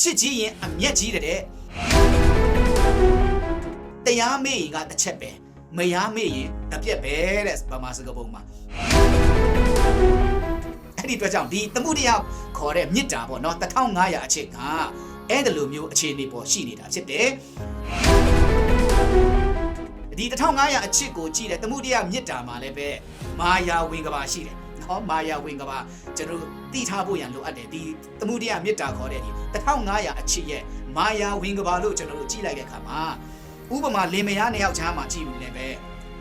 ချစ်ကြီးရင်အမျက်ကြီးတဲ့တရားမေ့ရင်ကတစ်ချက်ပဲမယားမေ့ရင်တစ်ပြက်ပဲတဲ့ဗမာစကားပုံမှာအဲ့ဒီအတွက်ကြောင့်ဒီသမှုတရားခေါ်တဲ့မေတ္တာပေါ့နော်1500အချစ်ကအဲ့ဒီလိုမျိုးအခြေအနေပေါ်ရှိနေတာဖြစ်တယ်ဒီ1500အချစ်ကိုကြည့်တဲ့သမှုတရားမေတ္တာမှာလည်းပဲမာယာဝင်ကဘာရှိတယ်နော်မာယာဝင်ကဘာကျွန်တော်သိထားဖို့ရန်လိုအပ်တယ်ဒီသမှုတရားမေတ္တာခေါ်တဲ့ဒီ1500အချစ်ရဲ့မာယာဝင်ကဘာလို့ကျွန်တော်တို့ကြည့်လိုက်တဲ့အခါမှာဥပမာလင်မယားနှစ်ယောက်ချားမှာကြည့်လို့လည်းပဲ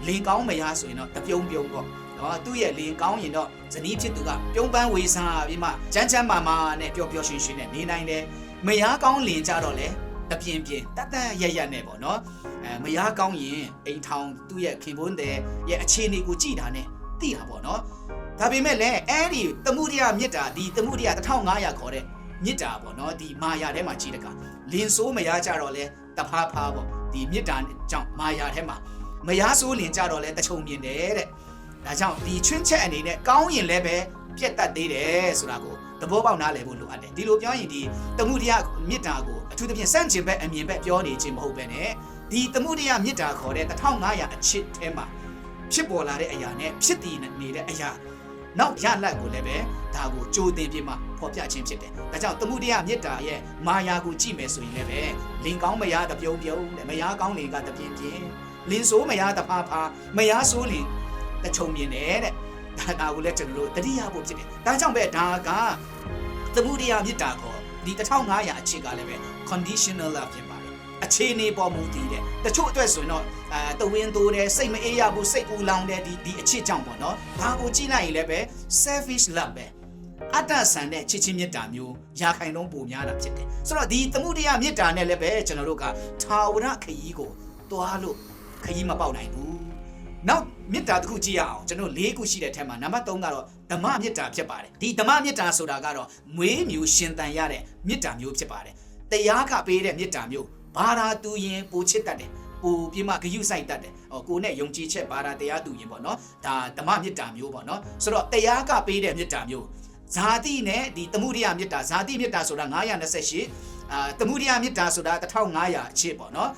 လင်ကောင်းမယားဆိုရင်တော့တပြုံးပြုံးပေါ့နော်သူ့ရဲ့လင်ကောင်းရင်တော့ဇနီးဖြစ်သူကပြုံးပန်းဝေစားပြီးမှချမ်းချမ်းမာမာနဲ့ပျော်ပျော်ရွှင်ရွှင်နဲ့နေနိုင်တယ်မယားကောင်းလင်ကြတော့လေတပြင်းပြင်းတတ်တတ်ရရနဲ့ပေါ့နော်မယားကောင်းရင်အိမ်ထောင်သူ့ရဲ့ခင်ပွန်းတဲ့ရဲ့အခြေအနေကိုကြည့်တာနဲ့သိတာပေါ့နော်ဒါပေမဲ့လည်းအဲ့ဒီသမှုတရားမြစ်တာဒီသမှုတရား1500ခေါ်တဲ့မြစ်တာပေါ့နော်ဒီမာယာထဲမှာကြည့်တဲ့ကလင်ဆိုးမယားကြတော့လေတဖားဖားပေါ့ဒီမြစ်တာကြောင့်မာယာထဲမှာမယားဆိုးလင်ကြတော့လဲတချုံမြင်တယ်တဲ့ဒါကြောင့်ဒီချွင်းချက်အနေနဲ့ကောင်းရင်လည်းပဲပြက်တတ်သေးတယ်ဆိုတာကိုသဘောပေါက်နားလည်ဖို့လိုအပ်တယ်ဒီလိုပြောရင်ဒီသမှုတရားမြစ်တာကိုအထူးသဖြင့်စန့်ကျင်ဘက်အမြင်ဘက်ပြောနေခြင်းမဟုတ်ပဲနဲ့ဒီသမှုတရားမြစ်တာခေါ်တဲ့1500အချစ်ထဲမှာဖြစ်ပေါ်လာတဲ့အရာနဲ့ဖြစ်တည်နေတဲ့အရာနောက်ရလတ်ကိုလည်းပဲဒါကိုကြိုတင်ပြမှဖော်ပြခြင်းဖြစ်တယ်ဒါကြောင့်သမှုတရားမြစ်တာရဲ့မာယာကိုကြည့်မယ်ဆိုရင်လည်းပဲလင်ကောင်းမယားတပြုံးပြုံးတဲ့မယားကောင်းလင်ကတပြင်းပြင်းလင်ဆိုးမယားတဖားဖားမယားဆိုးလင်တချုံမြင်တယ်တဲ့ဒါကိုလည်းကျွန်တော်တို့တတိယဖို့ဖြစ်တယ်ဒါကြောင့်ပဲဒါကသမှုတရားမြစ်တာကိုဒီ1500အချစ်ကလည်းပဲ conditional love ဖြစ်ပါတယ်အခြေအနေပေါ်မူတည်တယ်တချို့အတွက်ဆိုရင်တော့တဝင်းတိုးတယ်စိတ်မအေးရဘူးစိတ်ကူလောင်တယ်ဒီအချစ်ကြောင့်ပေါ့နော်ဒါကိုကြည့်လိုက်ရင်လည်းပဲ selfish love ပဲအတ္တဆန်တဲ့ချစ်ချင်းမြတ်တာမျိုးရာခိုင်နှုန်းပိုများတာဖြစ်တယ်ဆိုတော့ဒီသမှုတရားမြတ်တာနဲ့လည်းပဲကျွန်တော်တို့ကထာဝရခရီးကိုတွားလို့ခရီးမပေါက်နိုင်ဘူးနောက်မြတ်တာတစ်ခုကြည့်ရအောင်ကျွန်တော်၄ခုရှိတဲ့ထဲမှာနံပါတ်3ကတော့ဓမ္မမြတ်တာဖြစ်ပါတယ်ဒီဓမ္မမြတ်တာဆိုတာကတော့မွေးမြူရှင်သန်ရတဲ့မြတ်တာမျိုးဖြစ်ပါတယ်တရားကပေးတဲ့မြတ်တာမျိုးဘာသာတူရင်ပိုချစ်တတ်တယ်ပိုပြမဂယုဆိုင်တတ်တယ်ကိုနဲ့ယုံကြည်ချက်ဘာသာတရားတူရင်ပေါ့နော်ဒါဓမ္မမြတ်တာမျိုးပေါ့နော်ဆိုတော့တရားကပေးတဲ့မြတ်တာမျိုးဇာတိနဲ့ဒီသမှုတရားမြတ်တာဇာတိမြတ်တာဆိုတာ928သမှုတရားမြတ်တာဆိုတာ1500အချစ်ပေါ့နော်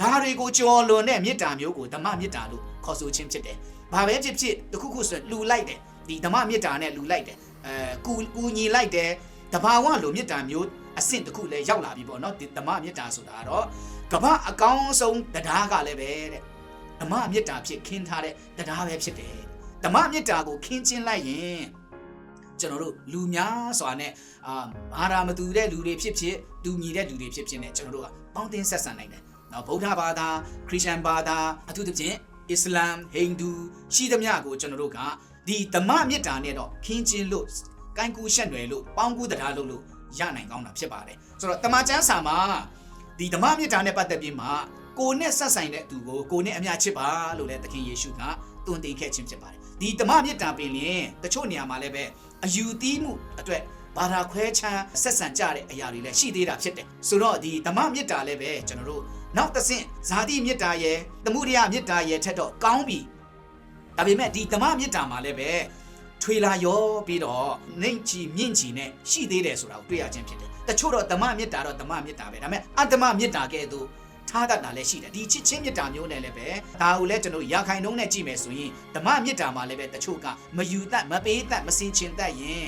ဒါတွေကိုကြော်လွန်တဲ့မြတ်တာမျိုးကိုဓမ္မမြတ်တာလို့ခေါ်ဆိုခြင်းဖြစ်တယ်ဘာပဲဖြစ်ဖြစ်တခုခုဆိုလူလိုက်တယ်ဒီဓမ္မမြတ်တာနဲ့လူလိုက်တယ်ကူညီလိုက်တယ်တဘာဝလိုမြတ်တာမျိုးအဆင့်တစ်ခုလည်းရောက်လာပြီပေါ့နော်ဒီဓမ္မမြတ်တာဆိုတာတော့ကမ္ဘာအကောင်းဆုံးတရားကလည်းပဲတဲ့ဓမ္မမြတ်တာဖြစ်ခင်းထားတဲ့တရားပဲဖြစ်တယ်ဓမ္မမြတ်တာကိုခင်းချင်းလိုက်ရင်ကျွန်တော်တို့လူများစွာနဲ့ဘာသာမတူတဲ့လူတွေဖြစ်ဖြစ်တူညီတဲ့လူတွေဖြစ်ဖြစ်နဲ့ကျွန်တော်တို့ကပေါင်းသင်းဆက်ဆံနိုင်တယ်နော်ဗုဒ္ဓဘာသာခရစ်ယာန်ဘာသာအထူးသဖြင့်အစ္စလာမ်ဟိန္ဒူရှိသမျှကိုကျွန်တော်တို့ကဒီဓမ္မမြတ်တာနဲ့တော့ခင်းချင်းလို့ကိုင်းကူးရှက်ွယ်လို့ပေါင်းကူးတရားလို့ရနိုင်ကောင်းတာဖြစ်ပါတယ်ဆိုတော့တမန်ကျမ်းစာမှာဒီဓမ္မမြတ်တာနဲ့ပတ်သက်ပြီးမှကိုနဲ့ဆက်ဆိုင်တဲ့သူကိုနဲ့အမြချစ်ပါလို့လည်းသခင်ယေရှုကတွင်တင်ခဲ့ခြင်းဖြစ်ပါတယ်ဒီဓမ္မမြတ်တာပင်လင်တချို့နေရာမှာလည်းပဲအယူသီးမှုအတွက်ဘာသာခွဲခြားဆက်ဆံကြတဲ့အရာတွေလည်းရှိသေးတာဖြစ်တယ်ဆိုတော့ဒီဓမ္မမြတ်တာလည်းပဲကျွန်တော်တို့နောက်တစ်ဆင့်ဇာတိမြတ်တာရဲ့သမှုတရားမြတ်တာရဲ့ထက်တော့ကောင်းပြီဒါပေမဲ့ဒီဓမ္မမြတ်တာမှာလည်းပဲထွေလာရောပြီးတော့နှိမ့်ချီမြင့်ချီနဲ့ရှိသေးတယ်ဆိုတာကိုတွေ့ရခြင်းဖြစ်တယ်တချို့တော့ဓမ္မမြတ်တာတော့ဓမ္မမြတ်တာပဲဒါပေမဲ့အတ္တမမြတ်တာကဲ့သို့ထားတတ်တာလည်းရှိတယ်ဒီချစ်ချင်းမြတ်တာမျိုးနဲ့လည်းပဲဒါကိုလည်းကျွန်တော်ရာခိုင်နှုန်းနဲ့ကြည့်မယ်ဆိုရင်ဓမ္မမြတ်တာမှာလည်းပဲတချို့ကမယူတတ်မပေးတတ်မစင်ချင်တတ်ရင်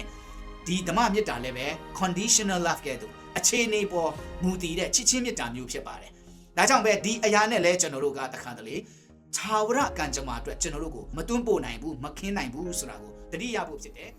ဒီဓမ္မမြတ်တာလည်းပဲ conditional love ကဲ့သို့အခြေအနေပေါ်မူတည်တဲ့ချစ်ချင်းမြတ်တာမျိုးဖြစ်ပါတယ်ဒါကြောင့်ပဲဒီအရာနဲ့လည်းကျွန်တော်တို့ကတခါတလေခြာဝရကံကြမ္မာအတွက်ကျွန်တော်တို့ကိုမတွန်းပို့နိုင်ဘူးမခင်းနိုင်ဘူးဆိုတာကိုတတိယဖို့ဖြစ်တယ်